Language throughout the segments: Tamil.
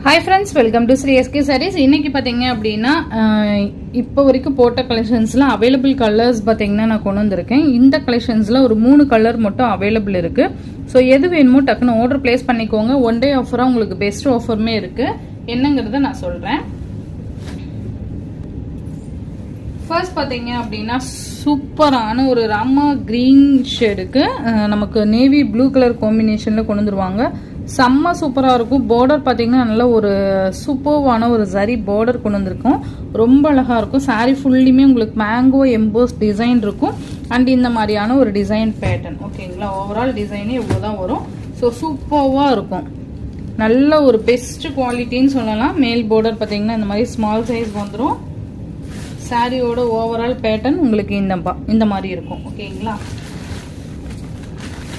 Hi friends, welcome to Sri SK Sarees. இன்னைக்கு பாத்தீங்க அப்படினா இப்போ வரைக்கும் போட்ட கலெக்ஷன்ஸ்ல அவேலபிள் கலர்ஸ் பாத்தீங்கன்னா நான் கொண்டு வந்திருக்கேன். இந்த கலெக்ஷன்ஸ்ல ஒரு 3 கலர் மட்டும் அவேலபிள் இருக்கு. சோ எது வேணுமோ டக்குன்னு ஆர்டர் பிளேஸ் பண்ணிக்கோங்க. ஒன் டே ஆஃபரா உங்களுக்கு பெஸ்ட் ஆஃபருமே இருக்கு. என்னங்கறத நான் சொல்றேன். ஃபர்ஸ்ட் பாத்தீங்க அப்படினா சூப்பரான ஒரு ராமா கிரீன் ஷேடுக்கு நமக்கு நேவி ப்ளூ கலர் காம்பினேஷன்ல கொண்டு வந்துருவாங்க. செம்ம சூப்பராக இருக்கும். பார்டர் பார்த்தீங்கன்னா நல்ல ஒரு சூப்பர்வான ஒரு சரி பார்டர் கொண்டு வந்திருக்கும். ரொம்ப அழகாக இருக்கும். சாரீ ஃபுல்லுமே உங்களுக்கு மேங்கோ எம்போஸ் டிசைன் இருக்கும். அண்ட் இந்த மாதிரியான ஒரு டிசைன் பேட்டர்ன் ஓகேங்களா. ஓவரால் டிசைனே இவ்வளோ தான் வரும். ஸோ சூப்பர்வாக இருக்கும். நல்ல ஒரு பெஸ்ட் குவாலிட்டின்னு சொல்லலாம். மேல் பார்டர் பார்த்தீங்கன்னா இந்த மாதிரி ஸ்மால் சைஸ் வந்துடும். சாரியோட ஓவரால் பேட்டர்ன் உங்களுக்கு இந்த மாதிரி இருக்கும் ஓகேங்களா.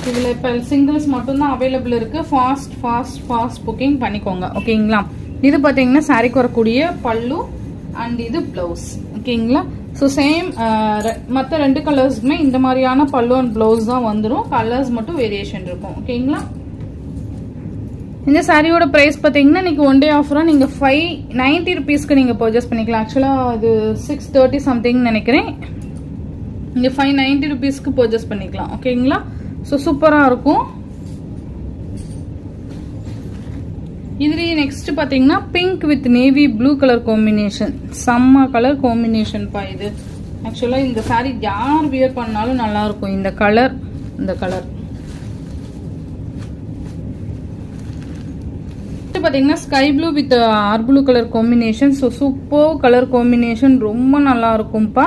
இதில் இப்போ சிங்கிள்ஸ் மட்டும்தான் அவைலபிள் இருக்கு. ஃபாஸ்ட் புக்கிங் பண்ணிக்கோங்க ஓகேங்களா. இது பார்த்தீங்கன்னா சாரிக்கு வரக்கூடிய பல்லு அண்ட் இது பிளவுஸ் ஓகேங்களா. ஸோ சேம் மற்ற 2 கலர்ஸுக்குமே இந்த மாதிரியான பல்லு அண்ட் பிளவுஸ் தான் வந்துடும். கலர்ஸ் மட்டும் வேரியேஷன் இருக்கும் ஓகேங்களா. இந்த சாரியோட ப்ரைஸ் பார்த்தீங்கன்னா இன்னைக்கு ஒன் டே ஆஃபராக நீங்கள் 590 rupeesக்கு நீங்கள் பர்ச்சேஸ் பண்ணிக்கலாம். ஆக்சுவலாக அது 630 சம்திங் நினைக்கிறேன். நீங்கள் 590 rupeesக்கு பர்ச்சேஸ் பண்ணிக்கலாம் ஓகேங்களா. ஸோ சூப்பராக இருக்கும். இதுலேயே நெக்ஸ்ட் பார்த்தீங்கன்னா pink with navy blue colour combination. செம்ம கலர் காம்பினேஷன் பா இது. ஆக்சுவலாக இந்த சாரீ யார் வியர் பண்ணாலும் நல்லா இருக்கும். இந்த கலர் பார்த்தீங்கன்னா sky blue with or blue colour combination. So super colour combination. ரொம்ப நல்லா இருக்கும்பா.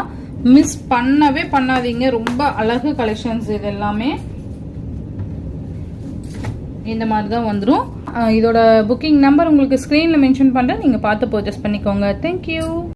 மிஸ் பண்ணவே பண்ணாதீங்க. ரொம்ப அழகு கலெக்ஷன்ஸ் இது எல்லாமே. இந்த மாதிரி தான் வந்துடும். இதோட புக்கிங் நம்பர் உங்களுக்கு ஸ்க்ரீனில் மென்ஷன் பண்ணுறேன். நீங்கள் பார்த்து பர்ச்சேஸ் பண்ணிக்கோங்க. தேங்க்யூ.